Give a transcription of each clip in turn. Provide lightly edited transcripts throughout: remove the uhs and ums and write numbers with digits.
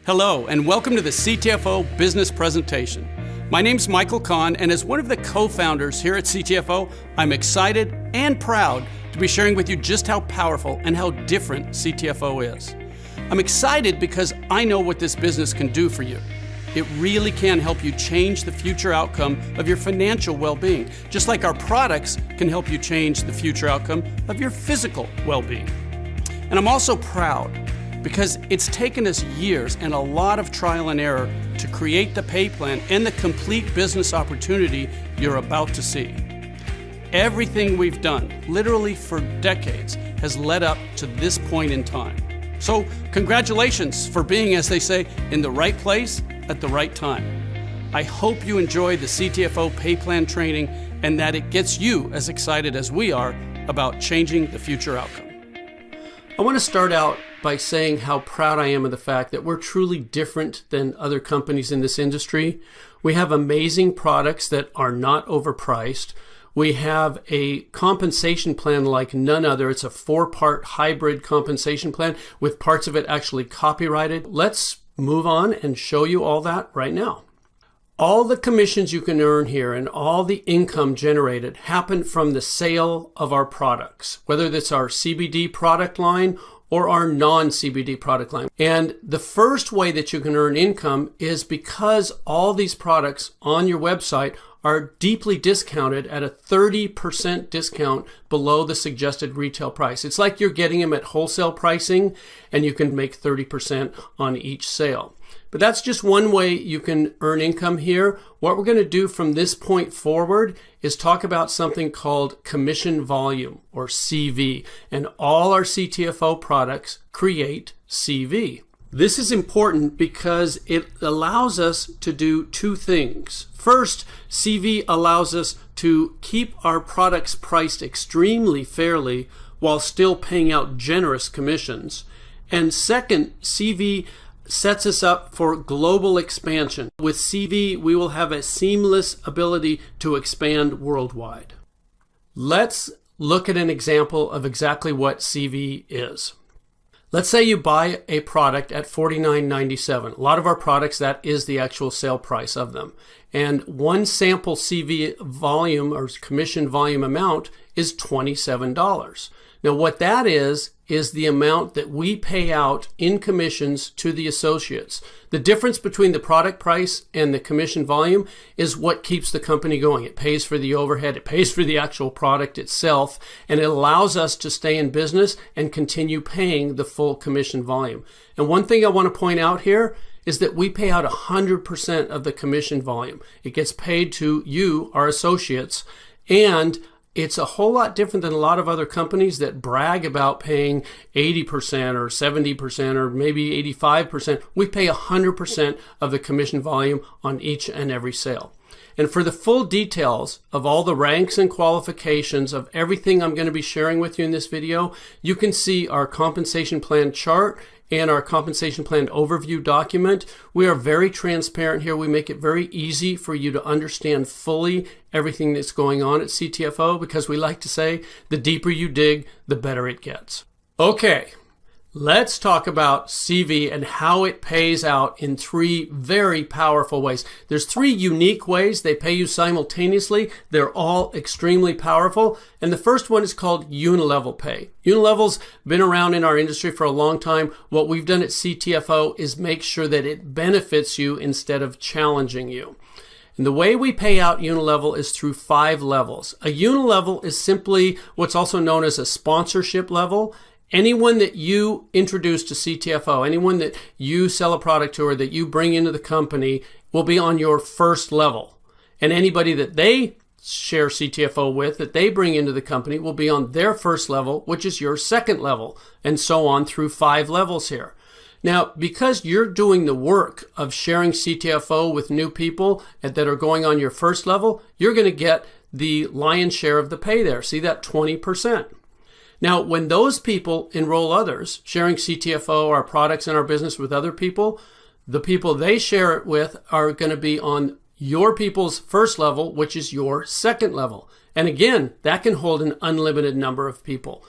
Hello, and welcome to the CTFO Business Presentation. My name's Michael Kahn, and as one of the co-founders here at CTFO, I'm excited and proud to be sharing with you just how powerful and how different CTFO is. I'm excited because I know what this business can do for you. It really can help you change the future outcome of your financial well-being, just like our products can help you change the future outcome of your physical well-being. And I'm also proud because it's taken us years and a lot of trial and error to create the pay plan and the complete business opportunity you're about to see. Everything we've done, literally for decades, has led up to this point in time. So congratulations for being, as they say, in the right place at the right time. I hope you enjoy the CTFO pay plan training and that it gets you as excited as we are about changing the future outcome. I want to start out by saying how proud I am of the fact that we're truly different than other companies in this industry. We have amazing products that are not overpriced. We have a compensation plan like none other. It's a 4-part hybrid compensation plan with parts of it actually copyrighted. Let's move on and show you all that right now. All the commissions you can earn here and all the income generated happen from the sale of our products, whether that's our CBD product line or our non-CBD product line. And the first way that you can earn income is because all these products on your website are deeply discounted at a 30% discount below the suggested retail price. It's like you're getting them at wholesale pricing and you can make 30% on each sale. But that's just one way you can earn income here. What we're going to do from this point forward is talk about something called commission volume, or CV, and all our CTFO products create CV. This is important because it allows us to do two things. First, CV allows us to keep our products priced extremely fairly while still paying out generous commissions. And second, CV sets us up for global expansion. With CV, we will have a seamless ability to expand worldwide. Let's look at an example of exactly what CV is. Let's say you buy a product at $49.97. A lot of our products, that is the actual sale price of them. And one sample CV volume or commission volume amount is $27. Now what that is the amount that we pay out in commissions to the associates. The difference between the product price and the commission volume is what keeps the company going. It pays for the overhead, it pays for the actual product itself, and it allows us to stay in business and continue paying the full commission volume. And one thing I want to point out here is that we pay out 100% of the commission volume. It gets paid to you, our associates, and it's a whole lot different than a lot of other companies that brag about paying 80% or 70% or maybe 85%. We pay 100% of the commission volume on each and every sale. And for the full details of all the ranks and qualifications of everything I'm going to be sharing with you in this video, you can see our compensation plan chart and our compensation plan overview document. We are very transparent here. We make it very easy for you to understand fully everything that's going on at CTFO because we like to say the deeper you dig, the better it gets. Okay, let's talk about CV and how it pays out in 3 very powerful ways. There's 3 unique ways they pay you simultaneously. They're all extremely powerful. And the first one is called unilevel pay. Unilevel's been around in our industry for a long time. What we've done at CTFO is make sure that it benefits you instead of challenging you. And the way we pay out unilevel is through 5 levels. A unilevel is simply what's also known as a sponsorship level. Anyone that you introduce to CTFO, anyone that you sell a product to or that you bring into the company will be on your first level. And anybody that they share CTFO with, that they bring into the company, will be on their first level, which is your second level, and so on through 5 levels here. Now, because you're doing the work of sharing CTFO with new people that are going on your first level, you're going to get the lion's share of the pay there. See that 20%. Now, when those people enroll others, sharing CTFO, our products and our business with other people, the people they share it with are going to be on your people's first level, which is your second level. And again, that can hold an unlimited number of people.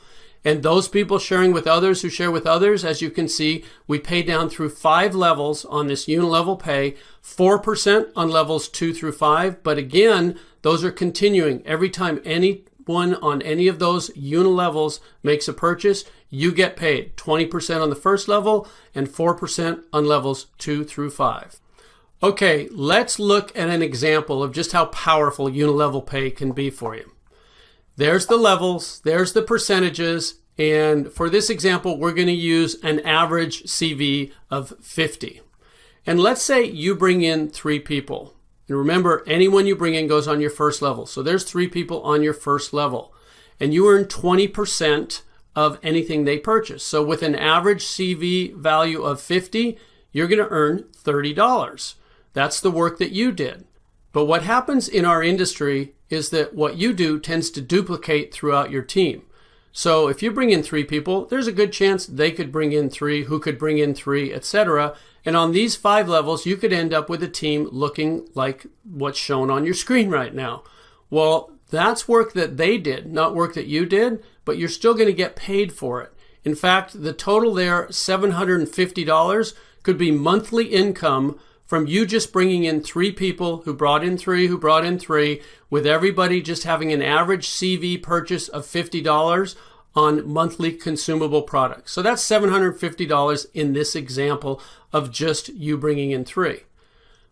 And those people sharing with others who share with others, as you can see, we pay down through 5 levels on this unilevel pay, 4% on levels 2 through 5. But again, those are continuing. Every time anyone on any of those unilevels makes a purchase, you get paid 20% on the first level and 4% on levels 2 through 5. Okay, let's look at an example of just how powerful unilevel pay can be for you. There's the levels, there's the percentages, and for this example, we're going to use an average CV of 50. And let's say you bring in 3 people. And remember, anyone you bring in goes on your first level. So there's 3 people on your first level. And you earn 20% of anything they purchase. So with an average CV value of 50, you're going to earn $30. That's the work that you did. But what happens in our industry is that what you do tends to duplicate throughout your team. So if you bring in 3 people, there's a good chance they could bring in 3, who could bring in 3, etc. And on these 5 levels, you could end up with a team looking like what's shown on your screen right now. Well, that's work that they did, not work that you did, but you're still going to get paid for it. In fact, the total there, $750, could be monthly income from you just bringing in 3 people who brought in 3, who brought in 3, with everybody just having an average CV purchase of $50 on monthly consumable products. So that's $750 in this example of just you bringing in 3.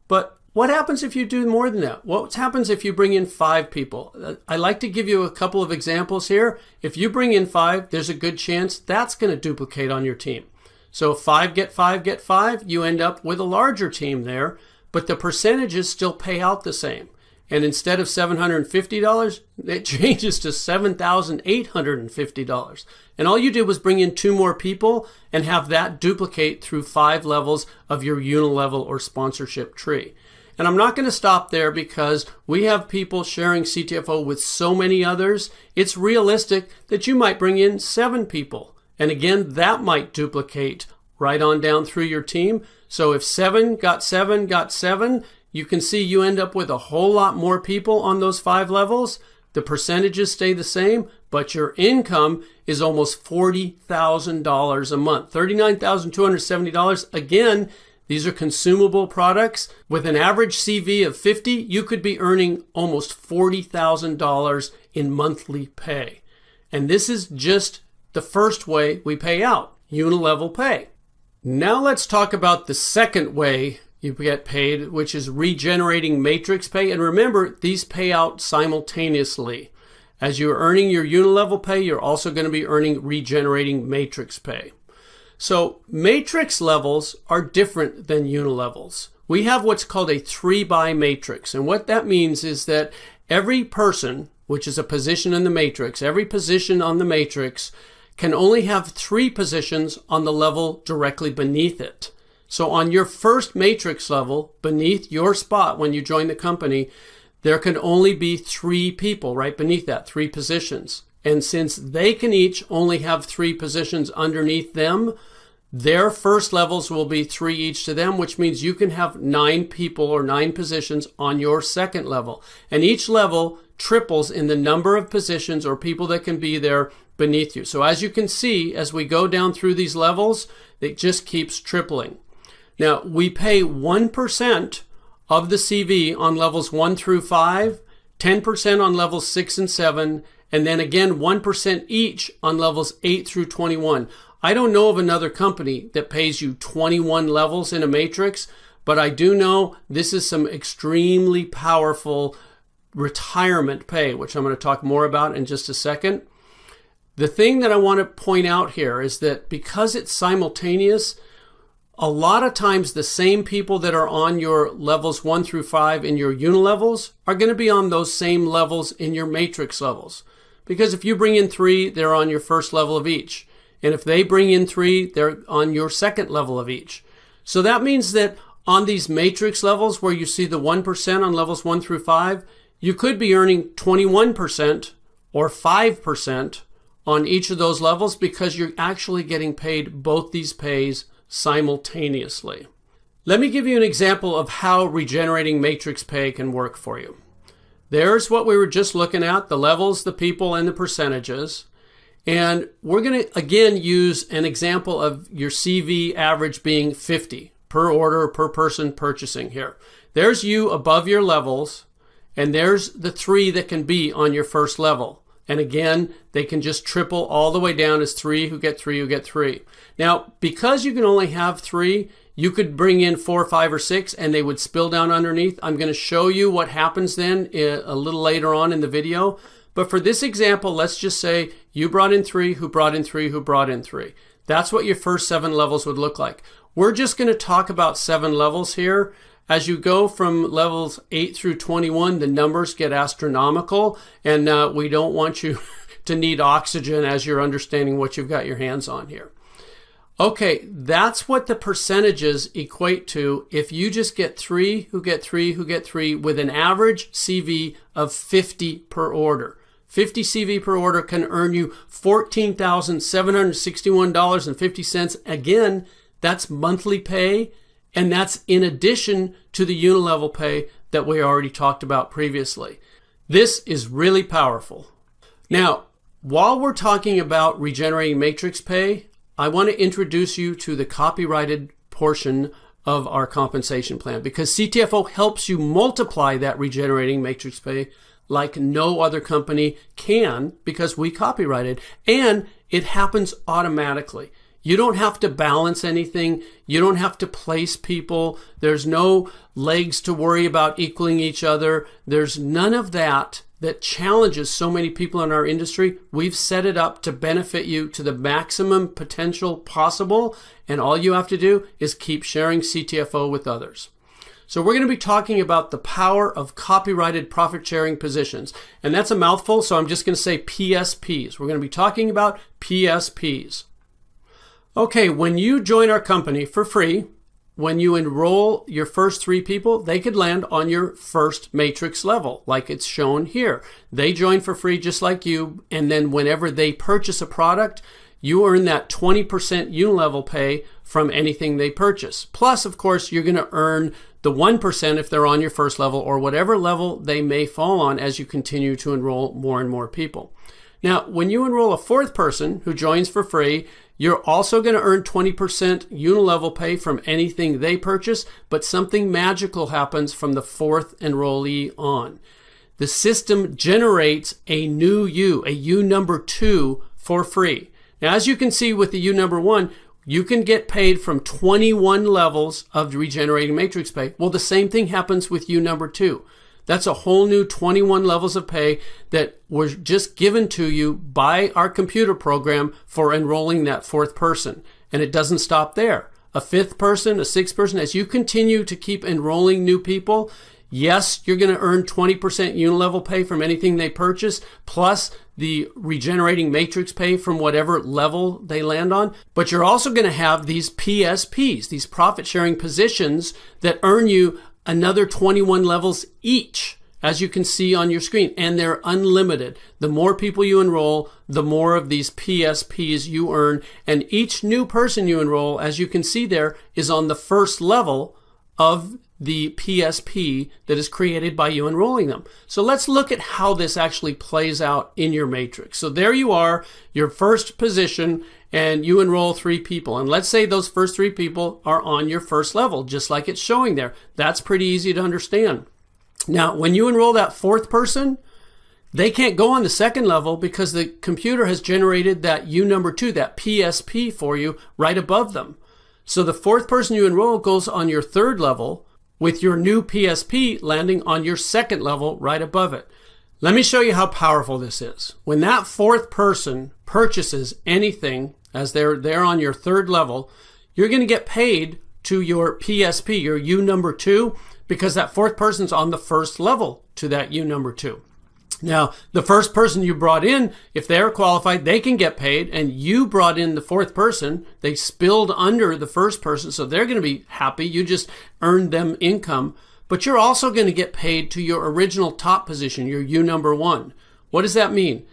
But what happens if you do more than that? What happens if you bring in 5 people? I like to give you a couple of examples here. If you bring in 5, there's a good chance that's going to duplicate on your team. So 5 get 5 get 5, you end up with a larger team there, but the percentages still pay out the same. And instead of $750, it changes to $7,850. And all you did was bring in 2 more people and have that duplicate through 5 levels of your unilevel or sponsorship tree. And I'm not going to stop there because we have people sharing CTFO with so many others. It's realistic that you might bring in 7 people. And again, that might duplicate right on down through your team. So if 7 got 7 got 7, you can see you end up with a whole lot more people on those 5 levels. The percentages stay the same, but your income is almost $40,000 a month, $39,270. Again, these are consumable products. With an average CV of 50, you could be earning almost $40,000 in monthly pay. And this is just the first way we pay out, unilevel pay. Now let's talk about the second way you get paid, which is regenerating matrix pay. And remember, these pay out simultaneously. As you're earning your unilevel pay, you're also going to be earning regenerating matrix pay. So matrix levels are different than unilevels. We have what's called a 3-by matrix. And what that means is that every person, which is a position in the matrix, every position on the matrix can only have 3 positions on the level directly beneath it. So on your first matrix level, beneath your spot when you join the company, there can only be 3 people right beneath that, 3 positions. And since they can each only have 3 positions underneath them, their first levels will be 3 each to them, which means you can have 9 people or 9 positions on your second level. And each level triples in the number of positions or people that can be there beneath you. So as you can see, as we go down through these levels, it just keeps tripling. Now, we pay 1% of the CV on levels 1 through 5, 10% on levels 6 and 7, and then again 1% each on levels 8 through 21. I don't know of another company that pays you 21 levels in a matrix, but I do know this is some extremely powerful retirement pay, which I'm going to talk more about in just a second. The thing that I want to point out here is that because it's simultaneous, a lot of times the same people that are on your levels 1 through 5 in your unilevels are going to be on those same levels in your matrix levels. Because if you bring in 3, they're on your first level of each. And if they bring in 3, they're on your second level of each. So that means that on these matrix levels where you see the 1% on levels 1 through 5, you could be earning 21% or 5% on each of those levels because you're actually getting paid both these pays simultaneously. Let me give you an example of how regenerating matrix pay can work for you. There's what we were just looking at, the levels, the people, and the percentages. And we're going to, again, use an example of your CV average being 50 per order, per person purchasing here. There's you above your levels, and there's the 3 that can be on your first level. And again, they can just triple all the way down as 3 who get 3 who get 3. Now, because you can only have 3, you could bring in 4, 5, or 6, and they would spill down underneath. I'm going to show you what happens then a little later on in the video. But for this example, let's just say you brought in 3, who brought in 3, who brought in 3. That's what your first 7 levels would look like. We're just going to talk about 7 levels here. As you go from levels 8 through 21, the numbers get astronomical, and we don't want you to need oxygen as you're understanding what you've got your hands on here. Okay, that's what the percentages equate to if you just get 3 who get 3 who get 3 with an average CV of 50 per order. 50 CV per order can earn you $14,761.50. Again, that's monthly pay, and that's in addition to the unilevel pay that we already talked about previously. This is really powerful. Now, while we're talking about regenerating matrix pay, I want to introduce you to the copyrighted portion of our compensation plan, because CTFO helps you multiply that regenerating matrix pay like no other company can, because we copyrighted, and it happens automatically. You don't have to balance anything. You don't have to place people. There's no legs to worry about equaling each other. There's none of that challenges so many people in our industry. We've set it up to benefit you to the maximum potential possible, and all you have to do is keep sharing CTFO with others. So we're going to be talking about the power of copyrighted profit-sharing positions. And that's a mouthful, so I'm just going to say PSPs. We're going to be talking about PSPs. Okay, when you join our company for free, when you enroll your first 3 people, they could land on your first matrix level, like it's shown here. They join for free just like you, and then whenever they purchase a product, you earn that 20% unilevel pay from anything they purchase. Plus, of course, you're going to earn the 1% if they're on your first level, or whatever level they may fall on as you continue to enroll more and more people. Now, when you enroll a 4th person who joins for free, you're also going to earn 20% unilevel pay from anything they purchase, but something magical happens from the 4th enrollee on. The system generates a new U, a U number 2, for free. Now, as you can see with the U number 1, you can get paid from 21 levels of regenerating matrix pay. Well, the same thing happens with U number 2. That's a whole new 21 levels of pay that were just given to you by our computer program for enrolling that 4th person. And it doesn't stop there. A 5th person, a 6th person, as you continue to keep enrolling new people, yes, you're going to earn 20% unilevel pay from anything they purchase, plus the regenerating matrix pay from whatever level they land on. But you're also going to have these PSPs, these profit sharing positions that earn you another 21 levels each, as you can see on your screen, and they're unlimited. The more people you enroll, the more of these PSPs you earn, and each new person you enroll, as you can see there, is on the first level of the PSP that is created by you enrolling them. So let's look at how this actually plays out in your matrix. So there you are, your first position, and you enroll 3 people. And let's say those first 3 people are on your first level, just like it's showing there. That's pretty easy to understand. Now, when you enroll that 4th person, they can't go on the 2nd level because the computer has generated that U number 2, that PSP for you right above them. So the 4th person you enroll goes on your 3rd level, with your new PSP landing on your 2nd level right above it. Let me show you how powerful this is. When that 4th person purchases anything, as they're there on your 3rd level, you're going to get paid to your PSP, your U number 2, because that 4th person's on the 1st level to that U number 2. Now, the first person you brought in, if they're qualified, they can get paid, and you brought in the 4th person. They spilled under the 1st person, so they're going to be happy. You just earned them income. But you're also going to get paid to your original top position, your U number 1. What does that mean?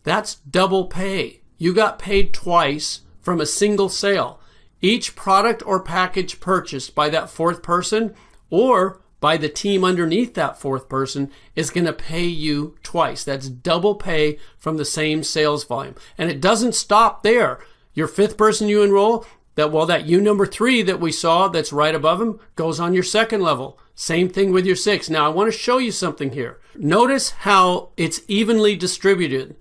That's double pay. You got paid twice from a single sale. Each product or package purchased by that 4th person or by the team underneath that fourth person is going to pay you twice. That's double pay from the same sales volume. And it doesn't stop there. Your fifth person you enroll, that U number 3 that we saw that's right above him goes on your second level. Same thing with your 6. Now I want to show you something here. Notice how it's evenly distributed.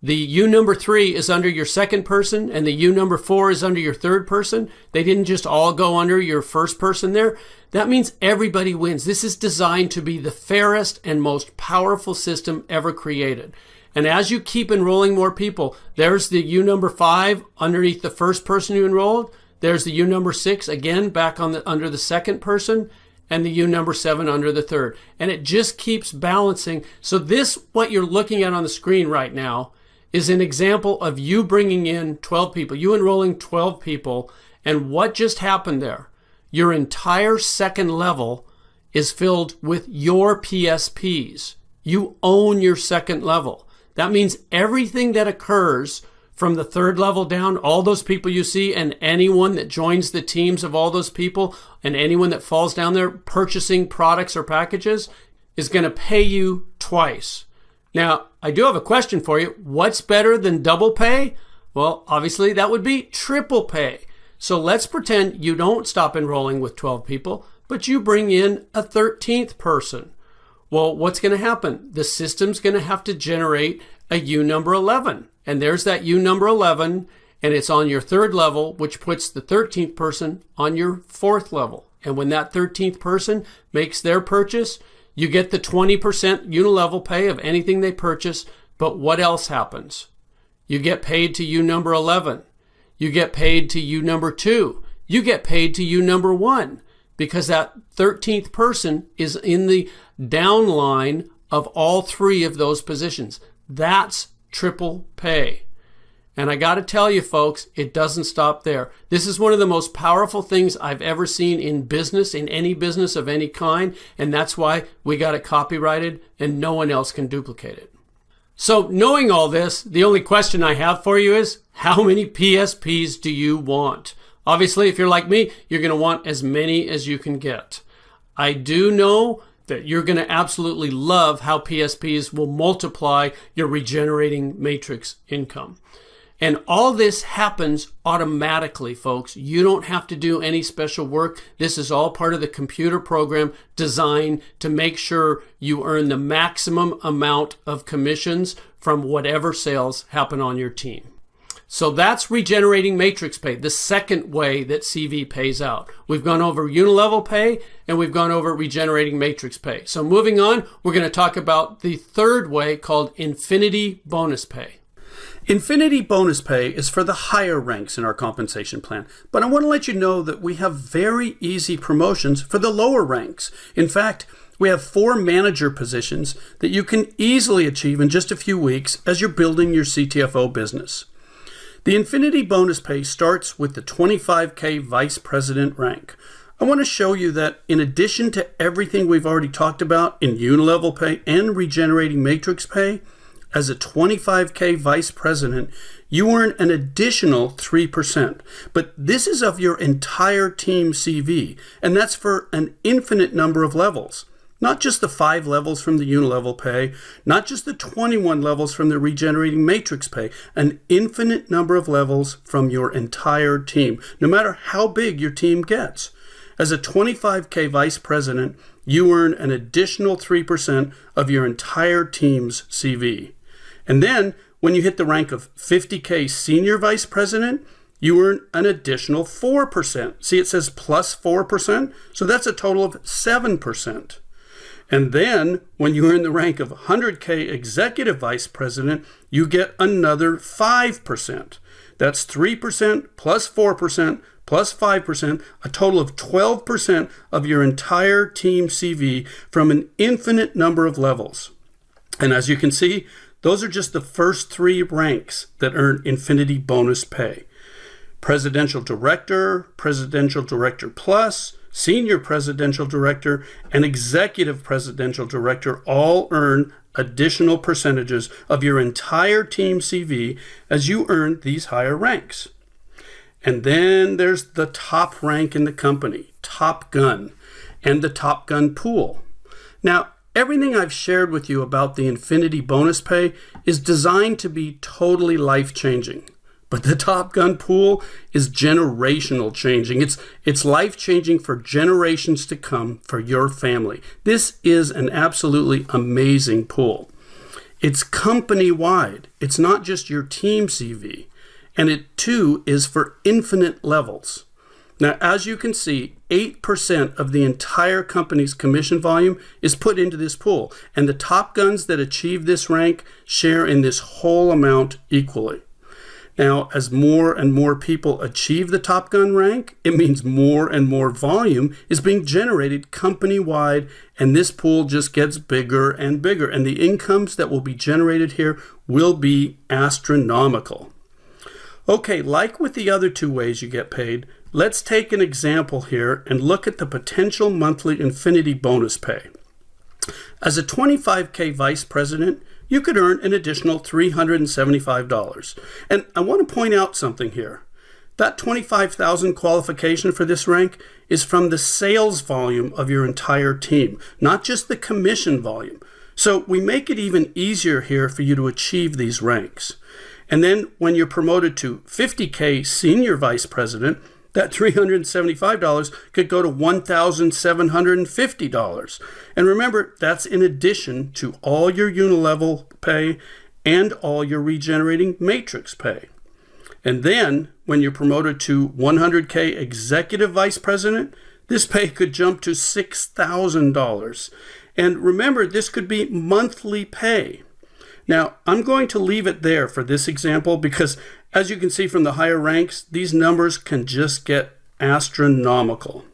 The U number 3 is under your second person and the U number 4 is under your third person. They didn't just all go under your first person there. That means everybody wins. This is designed to be the fairest and most powerful system ever created. And as you keep enrolling more people, there's the U number 5 underneath the first person you enrolled. There's the U number 6 again back under the second person, and the U number 7 under the third. And it just keeps balancing. So this, what you're looking at on the screen right now, is an example of you bringing in 12 people, you enrolling 12 people, and what just happened there? Your entire second level is filled with your PSPs. You own your second level. That means everything that occurs from the third level down, all those people you see, and anyone that joins the teams of all those people, and anyone that falls down there purchasing products or packages, is going to pay you twice. Now, I do have a question for you. What's better than double pay? Well, obviously that would be triple pay. So let's pretend you don't stop enrolling with 12 people, but you bring in a 13th person. Well, what's going to happen? The system's going to have to generate a U number 11. And there's that U number 11, and it's on your third level, which puts the 13th person on your fourth level. And when that 13th person makes their purchase, you get the 20% unilevel pay of anything they purchase. But what else happens? You get paid to U number 11. You get paid to U number 2. You get paid to U number 1, because that 13th person is in the downline of all 3 of those positions. That's triple pay. And I got to tell you, folks, it doesn't stop there. This is one of the most powerful things I've ever seen in business, in any business of any kind. And that's why we got it copyrighted and no one else can duplicate it. So knowing all this, the only question I have for you is, how many PSPs do you want? Obviously, if you're like me, you're going to want as many as you can get. I do know that you're going to absolutely love how PSPs will multiply your regenerating matrix income. And all this happens automatically, folks. You don't have to do any special work. This is all part of the computer program designed to make sure you earn the maximum amount of commissions from whatever sales happen on your team. So that's regenerating matrix pay, the second way that CV pays out. We've gone over unilevel pay and we've gone over regenerating matrix pay. So moving on, we're going to talk about the third way called infinity bonus pay. Infinity bonus pay is for the higher ranks in our compensation plan, but I want to let you know that we have very easy promotions for the lower ranks. In fact, we have 4 manager positions that you can easily achieve in just a few weeks as you're building your CTFO business. The Infinity bonus pay starts with the 25K Vice President rank. I want to show you that in addition to everything we've already talked about in unilevel pay and regenerating matrix pay, as a 25K Vice President, you earn an additional 3%. But this is of your entire team CV, and that's for an infinite number of levels. Not just the 5 levels from the unilevel pay, not just the 21 levels from the regenerating matrix pay, an infinite number of levels from your entire team, no matter how big your team gets. As a 25K Vice President, you earn an additional 3% of your entire team's CV. And then, when you hit the rank of 50K Senior Vice President, you earn an additional 4%. See, it says plus 4%, so that's a total of 7%. And then, when you earn the rank of 100K Executive Vice President, you get another 5%. That's 3% plus 4% plus 5%, a total of 12% of your entire team CV from an infinite number of levels. And as you can see, those are just the first 3 ranks that earn Infinity bonus pay. Presidential Director, Presidential Director Plus, Senior Presidential Director, and Executive Presidential Director all earn additional percentages of your entire team CV as you earn these higher ranks. And then there's the top rank in the company, Top Gun. and the Top Gun pool. Now, everything I've shared with you about the Infinity bonus pay is designed to be totally life-changing. But the Top Gun pool is generational changing. It's life-changing for generations to come for your family. This is an absolutely amazing pool. It's company-wide. It's not just your team CV. And it too is for infinite levels. Now, as you can see, 8% of the entire company's commission volume is put into this pool. And the top guns that achieve this rank share in this whole amount equally. Now, as more and more people achieve the Top Gun rank, it means more and more volume is being generated company-wide, and this pool just gets bigger and bigger, and the incomes that will be generated here will be astronomical. Okay, like with the other two ways you get paid, let's take an example here and look at the potential monthly Infinity bonus pay. As a 25K vice president, you could earn an additional $375. And I want to point out something here. That $25,000 qualification for this rank is from the sales volume of your entire team, not just the commission volume. So we make it even easier here for you to achieve these ranks. And then when you're promoted to 50K senior vice president, that $375 could go to $1,750. And remember, that's in addition to all your unilevel pay and all your regenerating matrix pay. And then when you're promoted to 100K executive vice president, this pay could jump to $6,000. And remember, this could be monthly pay. Now, I'm going to leave it there for this example because, as you can see from the higher ranks, these numbers can just get astronomical.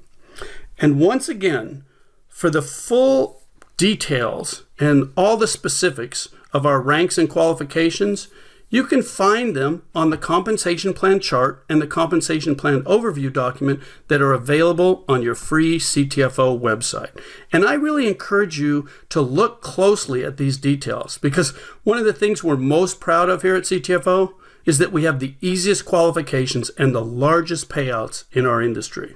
And once again, for the full details and all the specifics of our ranks and qualifications, you can find them on the compensation plan chart and the compensation plan overview document that are available on your free CTFO website. And I really encourage you to look closely at these details because one of the things we're most proud of here at CTFO is that we have the easiest qualifications and the largest payouts in our industry.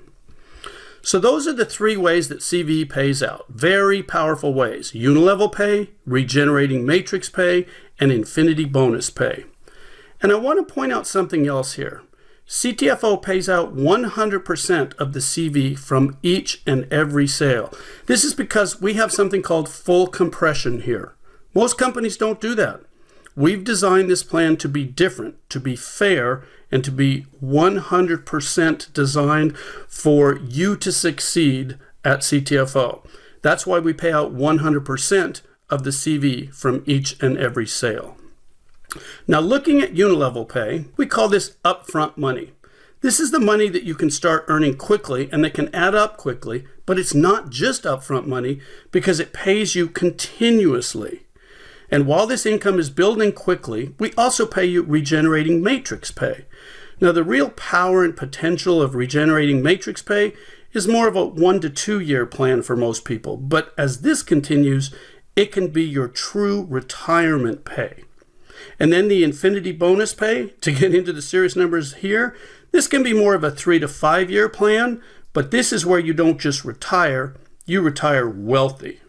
So those are the three ways that CVE pays out. Very powerful ways: unilevel pay, regenerating matrix pay, and Infinity bonus pay. And I want to point out something else here. CTFO pays out 100% of the CV from each and every sale. This is because we have something called full compression here. Most companies don't do that. We've designed this plan to be different, to be fair, and to be 100% designed for you to succeed at CTFO. That's why we pay out 100% of the CV from each and every sale. Now, looking at unilevel pay, we call this upfront money. This is the money that you can start earning quickly and that can add up quickly, but it's not just upfront money because it pays you continuously. And while this income is building quickly, we also pay you regenerating matrix pay. Now, the real power and potential of regenerating matrix pay is more of a 1 to 2 year plan for most people. But as this continues, it can be your true retirement pay. And then the Infinity bonus pay, to get into the serious numbers here, this can be more of a 3 to 5 year plan, but this is where you don't just retire, you retire wealthy.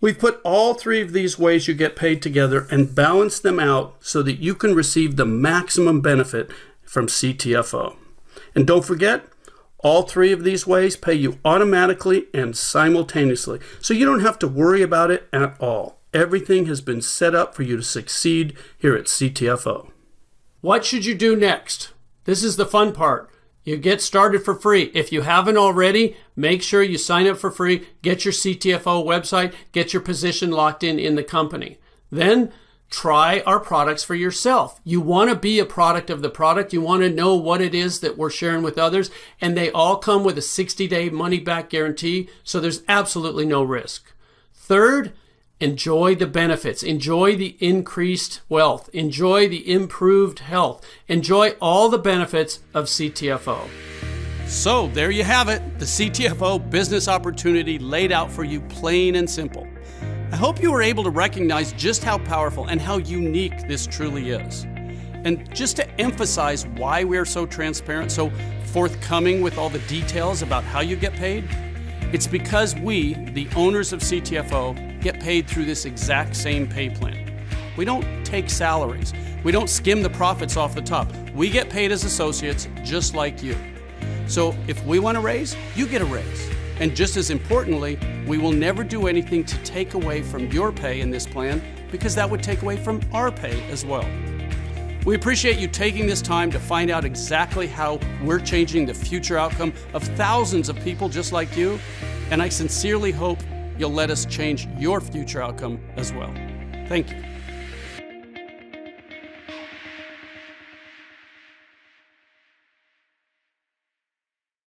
We've put all three of these ways you get paid together and balanced them out so that you can receive the maximum benefit from CTFO. And don't forget, all three of these ways pay you automatically and simultaneously, so you don't have to worry about it at all. Everything has been set up for you to succeed here at CTFO. What should you do next? This is the fun part. You get started for free. If you haven't already, make sure you sign up for free, get your CTFO website, get your position locked in the company. Then try our products for yourself. You want to be a product of the product. You want to know what it is that we're sharing with others. And they all come with a 60-day money-back guarantee, so there's absolutely no risk. Third, enjoy the benefits. Enjoy the increased wealth. Enjoy the improved health. Enjoy all the benefits of CTFO. So there you have it, the CTFO business opportunity laid out for you plain and simple. I hope you were able to recognize just how powerful and how unique this truly is. And just to emphasize why we're so transparent, so forthcoming with all the details about how you get paid, It's because we, the owners of CTFO, get paid through this exact same pay plan. We don't take salaries. We don't skim the profits off the top. We get paid as associates just like you. So if we want a raise, you get a raise. And just as importantly, we will never do anything to take away from your pay in this plan, because that would take away from our pay as well. We appreciate you taking this time to find out exactly how we're changing the future outcome of thousands of people just like you, and I sincerely hope you'll let us change your future outcome as well. Thank you.